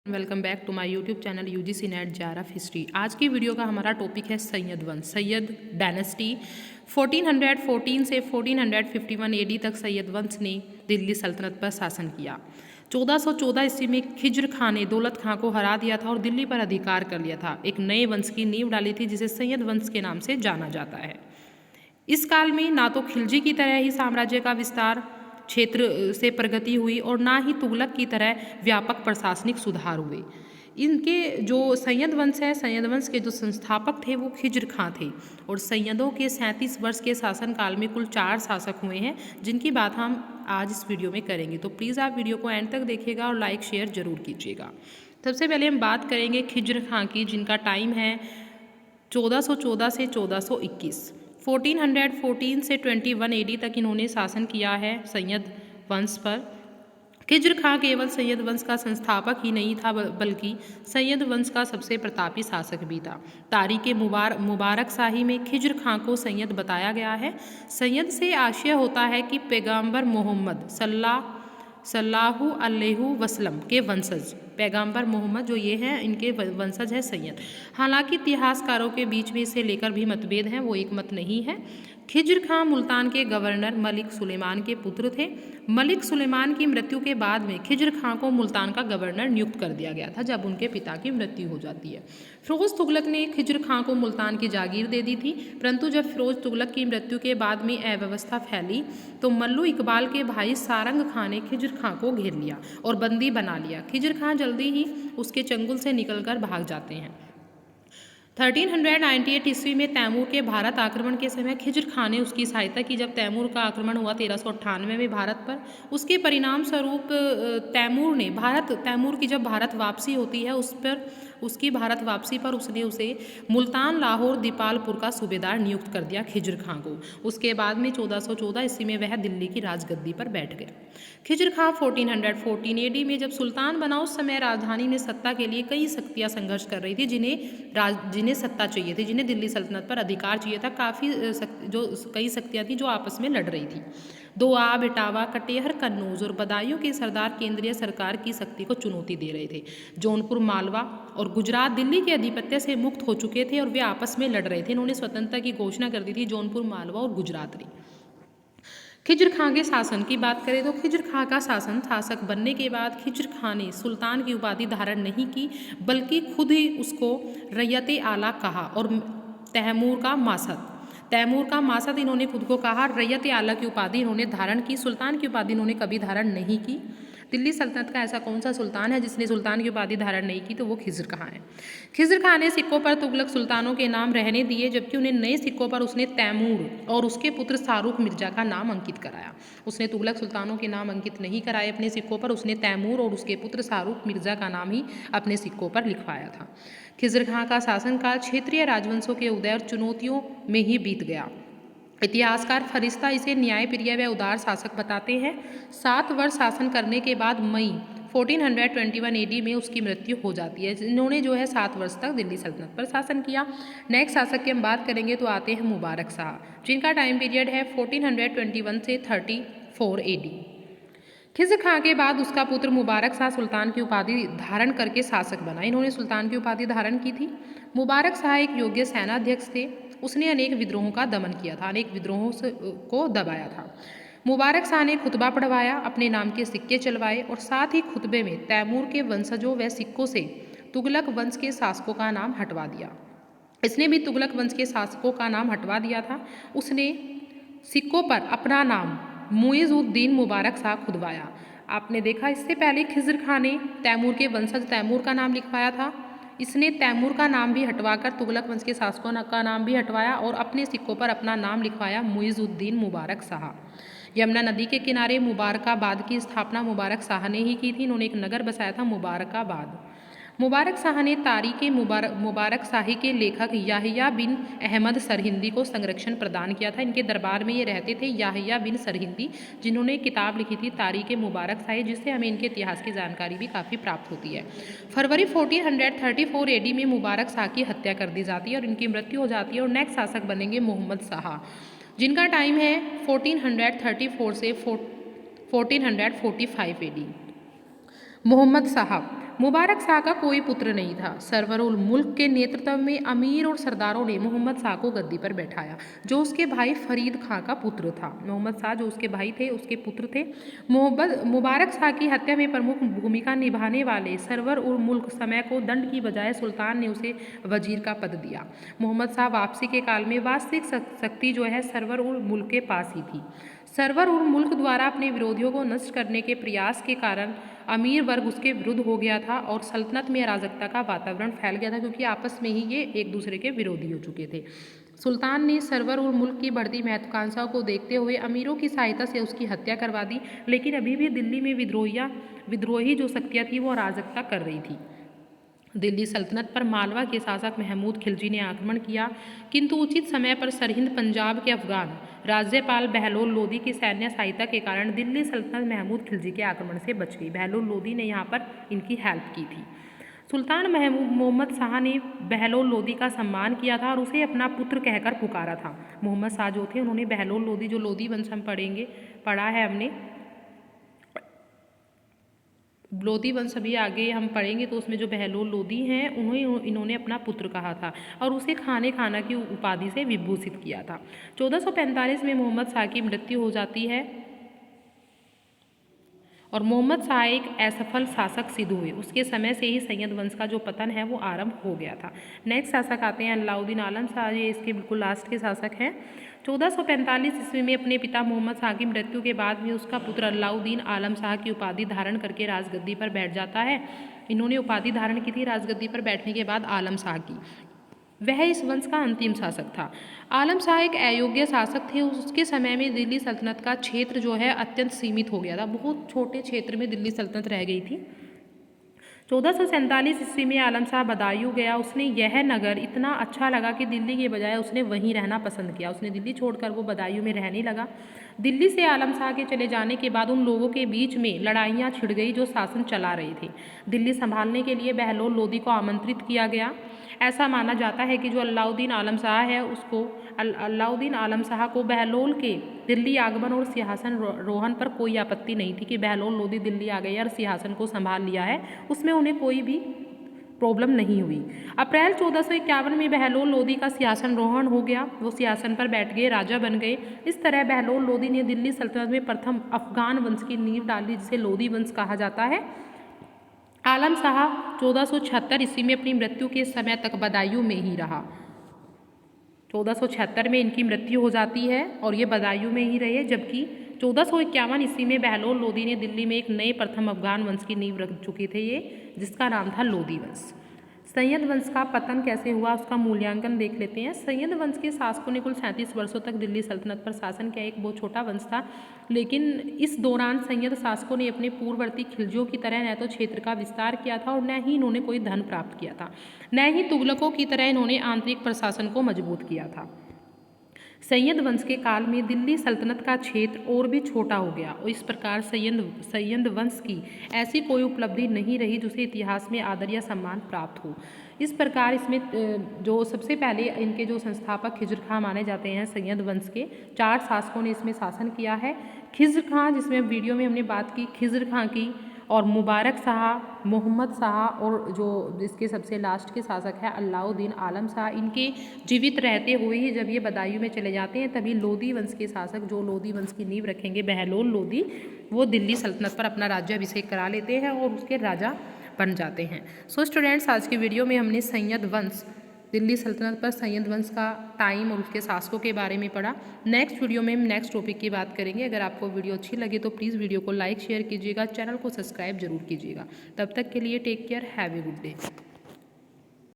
Welcome back to my YouTube channel UGC NET JRF हिस्ट्री। आज की वीडियो का हमारा टॉपिक है सैयद वंश, सैयद डायनेस्टी। 1414 से 1451 AD तक सैयद वंश ने दिल्ली सल्तनत पर शासन किया। 1414 ईस्वी में खिज्र खां ने दौलत खां को हरा दिया था और दिल्ली पर अधिकार कर लिया था। एक नए वंश की नींव डाली थी जिसे सैयद वंश के नाम से जाना जाता है। इस काल में ना तो खिलजी की तरह ही साम्राज्य का विस्तार क्षेत्र से प्रगति हुई और ना ही तुगलक की तरह व्यापक प्रशासनिक सुधार हुए। इनके जो सैयद वंश है, सैयद वंश के जो संस्थापक थे वो खिज्र खां थे और सैयदों के 37 वर्ष के शासनकाल में कुल 4 शासक हुए हैं, जिनकी बात हम आज इस वीडियो में करेंगे। तो प्लीज़ आप वीडियो को एंड तक देखिएगा और लाइक शेयर ज़रूर कीजिएगा। सबसे पहले हम बात करेंगे खिज्र खां की, जिनका टाइम है 1414 से 1421। 1414 से 21 AD तक इन्होंने शासन किया है सैयद वंश पर। खिज्र खां केवल सैयद वंश का संस्थापक ही नहीं था बल्कि सैयद वंश का सबसे प्रतापी शासक भी था। तारीख़ मुबारक शाही में खिज्र खां को सैयद बताया गया है। सैयद से आशय होता है कि पैगंबर मोहम्मद सल्लल्लाहु अलैहि वसल्लम के वंशज, पैगंबर मोहम्मद जो ये हैं इनके वंशज है सैयद। हालांकि इतिहासकारों के बीच में इसे लेकर भी मतभेद हैं, वो एक मत नहीं है। खिज्र खां मुल्तान के गवर्नर मलिक सुलेमान के पुत्र थे। मलिक सुलेमान की मृत्यु के बाद में खिज्र खां को मुल्तान का गवर्नर नियुक्त कर दिया गया था जब उनके पिता की मृत्यु हो जाती है। फिरोज तुगलक ने खिज्र खां को मुल्तान की जागीर दे दी थी, परंतु जब फिरोज तुगलक की मृत्यु के बाद में अव्यवस्था फैली तो मल्लू इकबाल के भाई सारंग खां ने खिज्र खां को घेर लिया और बंदी बना लिया। खिज्र खां जल्दी ही उसके चंगुल से निकलकर भाग जाते हैं। 1398 ईस्वी में तैमूर के भारत आक्रमण के समय खिज्र खां ने उसकी सहायता की। जब तैमूर का आक्रमण हुआ 1398 में भारत पर, उसके परिणाम स्वरूप तैमूर की जब भारत वापसी होती है उसकी भारत वापसी पर उसने उसे मुल्तान, लाहौर, दीपालपुर का सूबेदार नियुक्त कर दिया खिज्र खां को। उसके बाद में 1414 ईस्वी में वह दिल्ली की राजगद्दी पर बैठ गया। खिज्र खां 1414 AD में जब सुल्तान बना उस समय राजधानी में सत्ता के लिए कई शक्तियां संघर्ष कर रही थी, जिन्हें सत्ता चाहिए थी, जिन्हें दिल्ली सल्तनत पर अधिकार चाहिए था। कई शक्तियां थी जो आपस में लड़ रही थी। दोआब, इटावा, कटेहर, कन्नौज और बदायूं के सरदार केंद्रीय सरकार की शक्ति को चुनौती दे रहे थे। जौनपुर, मालवा और गुजरात दिल्ली के अधिपत्य से मुक्त हो चुके थे और वे आपस में लड़ रहे थे। इन्होंने स्वतंत्रता की घोषणा कर दी थी, जौनपुर, मालवा और गुजरात ने। खिज्र खां के शासन की बात करें तो खिज्र खां का शासक बनने के बाद खिज्र खां ने सुल्तान की उपाधि धारण नहीं की, बल्कि खुद ही उसको रैयत आला कहा और तैमूर का मासद इन्होंने खुद को कहा। रैयत आला की उपाधि इन्होंने धारण की, सुल्तान की उपाधि इन्होंने कभी धारण नहीं की। दिल्ली सल्तनत का ऐसा कौन सा सुल्तान है जिसने सुल्तान की उपाधि धारण नहीं की, तो वो खिज्र खां है। खिज्र खां ने सिक्कों पर तुगलक सुल्तानों के नाम रहने दिए, जबकि उन्हें नए सिक्कों पर उसने तैमूर और उसके पुत्र शाहरुख मिर्जा का नाम अंकित कराया। उसने तुगलक सुल्तानों के नाम अंकित नहीं कराए अपने सिक्कों पर, उसने तैमूर और उसके पुत्र शाहरुख मिर्जा का नाम ही अपने सिक्कों पर लिखवाया था। खिज्र खां का शासनकाल क्षेत्रीय राजवंशों के उदय और चुनौतियों में ही बीत गया। इतिहासकार फरिश्ता इसे न्यायप्रिय व उदार शासक बताते हैं। 7 वर्ष शासन करने के बाद मई 1421 AD में उसकी मृत्यु हो जाती है। इन्होंने जो है 7 वर्ष तक दिल्ली सल्तनत पर शासन किया। नेक्स्ट शासक की हम बात करेंगे तो आते हैं मुबारक शाह, जिनका टाइम पीरियड है 1421 से 34 AD। खिज्र खां के बाद उसका पुत्र मुबारक शाह सुल्तान की उपाधि धारण करके शासक बना। इन्होंने सुल्तान की उपाधि धारण की थी। मुबारक शाह एक योग्य सेनाध्यक्ष थे। उसने अनेक विद्रोहों का दमन किया था, अनेक विद्रोहों को दबाया था। मुबारक शाह ने खुतबा पढ़वाया, अपने नाम के सिक्के चलवाए और साथ ही खुतबे में तैमूर के वंशजों व सिक्कों से तुगलक वंश के शासकों का नाम हटवा दिया। इसने भी तुगलक वंश के शासकों का नाम हटवा दिया था। उसने सिक्कों पर अपना नाम मुइज़-उद-दीन मुबारक शाह खुदवाया। आपने देखा, इससे पहले खिज्र खां ने तैमूर के वंशज तैमूर का नाम लिखवाया था। इसने तैमूर का नाम भी हटवाकर तुगलक वंश के शासकों का नाम भी हटवाया और अपने सिक्कों पर अपना नाम लिखवाया मुइज़-उद-दीन मुबारक शाह। यमुना नदी के किनारे मुबारकाबाद की स्थापना मुबारक शाह ने ही की थी। इन्होंने एक नगर बसाया था मुबारकाबाद। मुबारक शाह ने तारीख़ मुबारक शाही के लेखक याहिया बिन अहमद सरहिंदी को संरक्षण प्रदान किया था। इनके दरबार में ये रहते थे याहिया बिन सरहिंदी, जिन्होंने किताब लिखी थी तारीख़ मुबारक शाही, जिससे हमें इनके इतिहास की जानकारी भी काफ़ी प्राप्त होती है। फरवरी 1434 AD में मुबारक शाह की हत्या कर दी जाती है और इनकी मृत्यु हो जाती है और नेक्स्ट शासक बनेंगे मोहम्मद शाह, जिनका टाइम है 1434 से 1445 AD। मोहम्मद शाह मुबारक शाह का कोई पुत्र नहीं था। सरवर उल मुल्क के नेतृत्व में अमीर और सरदारों ने मोहम्मद शाह को गद्दी पर बैठाया, जो उसके भाई फरीद खां का पुत्र था। मोहम्मद शाह जो उसके भाई थे, उसके पुत्र थे। मुबारक शाह की हत्या में प्रमुख भूमिका निभाने वाले सरवर उल मुल्क समय को दंड की बजाय सुल्तान ने उसे वजीर का पद दिया। मोहम्मद शाह वापसी के काल में वास्तविक शक्ति जो है सरवर उल मुल्क के पास ही थी। सरवर उल मुल्क द्वारा अपने विरोधियों को नष्ट करने के प्रयास के कारण अमीर वर्ग उसके विरुद्ध हो गया था और सल्तनत में अराजकता का वातावरण फैल गया था, क्योंकि आपस में ही ये एक दूसरे के विरोधी हो चुके थे। सुल्तान ने सरवर उल मुल्क की बढ़ती महत्वाकांक्षा को देखते हुए अमीरों की सहायता से उसकी हत्या करवा दी, लेकिन अभी भी दिल्ली में विद्रोही जो शक्तियाँ थी वो अराजकता कर रही थी। दिल्ली सल्तनत पर मालवा के शासक महमूद खिलजी ने आक्रमण किया, किंतु उचित समय पर सरहिंद पंजाब के अफगान राज्यपाल बहलोल लोदी की सैन्य सहायता के कारण दिल्ली सल्तनत महमूद खिलजी के आक्रमण से बच गई। बहलोल लोदी ने यहाँ पर इनकी हेल्प की थी। सुल्तान मोहम्मद शाह ने बहलोल लोदी का सम्मान किया था और उसे अपना पुत्र कहकर पुकारा था। मोहम्मद शाह जो थे उन्होंने बहलोल लोदी, जो लोदी वंश हम पढ़ा है हमने, लोदी वंश अभी आगे हम पढ़ेंगे तो उसमें जो बहलोल लोदी हैं उन्हें इन्होंने अपना पुत्र कहा था और उसे खाना की उपाधि से विभूषित किया था। 1445 में मोहम्मद शाह की मृत्यु हो जाती है और मोहम्मद शाह एक असफल शासक सिद्ध हुए। उसके समय से ही सैयद वंश का जो पतन है वो आरंभ हो गया था। नेक्स्ट शासक आते हैं अलाउद्दीन आलम शाह, ये इसके बिल्कुल लास्ट के शासक हैं। 1445 ईस्वी में अपने पिता मोहम्मद शाह की मृत्यु के बाद भी उसका पुत्र अलाउद्दीन आलम शाह की उपाधि धारण करके राजगद्दी पर बैठ जाता है। इन्होंने उपाधि धारण की थी राजगद्दी पर बैठने के बाद आलम शाह की। वह इस वंश का अंतिम शासक था। आलम शाह एक अयोग्य शासक थे। उसके समय में दिल्ली सल्तनत का क्षेत्र जो है अत्यंत सीमित हो गया था, बहुत छोटे क्षेत्र में दिल्ली सल्तनत रह गई थी। 1447 ईस्वी में आलम शाह बदायूं गया। उसने यह नगर इतना अच्छा लगा कि दिल्ली के बजाय उसने वहीं रहना पसंद किया। उसने दिल्ली छोड़कर वो बदायूं में रहने लगा। दिल्ली से आलम शाह के चले जाने के बाद उन लोगों के बीच में लड़ाइयाँ छिड़ गई जो शासन चला रहे थे। दिल्ली संभालने के लिए बहलोल लोदी को आमंत्रित किया गया। ऐसा माना जाता है कि जो अलाउद्दीन आलम शाह है उसको अलाउद्दीन आलम शाह को बहलोल के दिल्ली आगमन और सिंहासन रोहन पर कोई आपत्ति नहीं थी कि बहलोल लोदी दिल्ली आ गए और सिंहासन को संभाल लिया है, उसमें उन्हें कोई भी प्रॉब्लम नहीं हुई। अप्रैल 1451 में बहलोल लोदी का सिंहासन रोहन हो गया। वो सिंहासन पर बैठ गए, राजा बन गए। इस तरह बहलोल लोदी ने दिल्ली सल्तनत में प्रथम अफगान वंश की नींव डाली, जिसे लोदी वंश कहा जाता है। आलम शाह 1476 ईस्वी में अपनी मृत्यु के समय तक बदायूं में ही रहा। 1476 में इनकी मृत्यु हो जाती है और ये बदायूं में ही रहे, जबकि 1451 ईस्वी में बहलोल लोदी ने दिल्ली में एक नए प्रथम अफगान वंश की नींव रख चुके थे, ये जिसका नाम था लोदी वंश। सैयद वंश का पतन कैसे हुआ उसका मूल्यांकन देख लेते हैं। सैयद वंश के शासकों ने कुल 37 वर्षों तक दिल्ली सल्तनत पर शासन किया। एक बहुत छोटा वंश था, लेकिन इस दौरान सैयद शासकों ने अपने पूर्ववर्ती खिलजियों की तरह न तो क्षेत्र का विस्तार किया था और न ही इन्होंने कोई धन प्राप्त किया था, न ही तुगलकों की तरह इन्होंने आंतरिक प्रशासन को मजबूत किया था। सैयद वंश के काल में दिल्ली सल्तनत का क्षेत्र और भी छोटा हो गया और इस प्रकार सैयद वंश की ऐसी कोई उपलब्धि नहीं रही जिसे इतिहास में आदर या सम्मान प्राप्त हो। इस प्रकार इसमें जो सबसे पहले इनके जो संस्थापक खिज्र खां माने जाते हैं सैयद वंश के, 4 शासकों ने इसमें शासन किया है। खिज्र खां, जिसमें वीडियो में हमने बात की खिज्र खां की, और मुबारक शाह, मोहम्मद शाह और जो इसके सबसे लास्ट के शासक है अलाउद्दीन आलम शाह, इनके जीवित रहते हुए ही जब ये बदायूं में चले जाते हैं तभी लोदी वंश के शासक जो लोदी वंश की नींव रखेंगे बहलोल लोदी, वो दिल्ली सल्तनत पर अपना राज्याभिषेक करा लेते हैं और उसके राजा बन जाते हैं। सो स्टूडेंट्स, आज की वीडियो में हमने सैयद वंश, दिल्ली सल्तनत पर सैयद वंश का टाइम और उसके शासकों के बारे में पढ़ा। नेक्स्ट वीडियो में हम नेक्स्ट टॉपिक की बात करेंगे। अगर आपको वीडियो अच्छी लगे तो प्लीज़ वीडियो को लाइक शेयर कीजिएगा, चैनल को सब्सक्राइब जरूर कीजिएगा। तब तक के लिए take care, have a good day.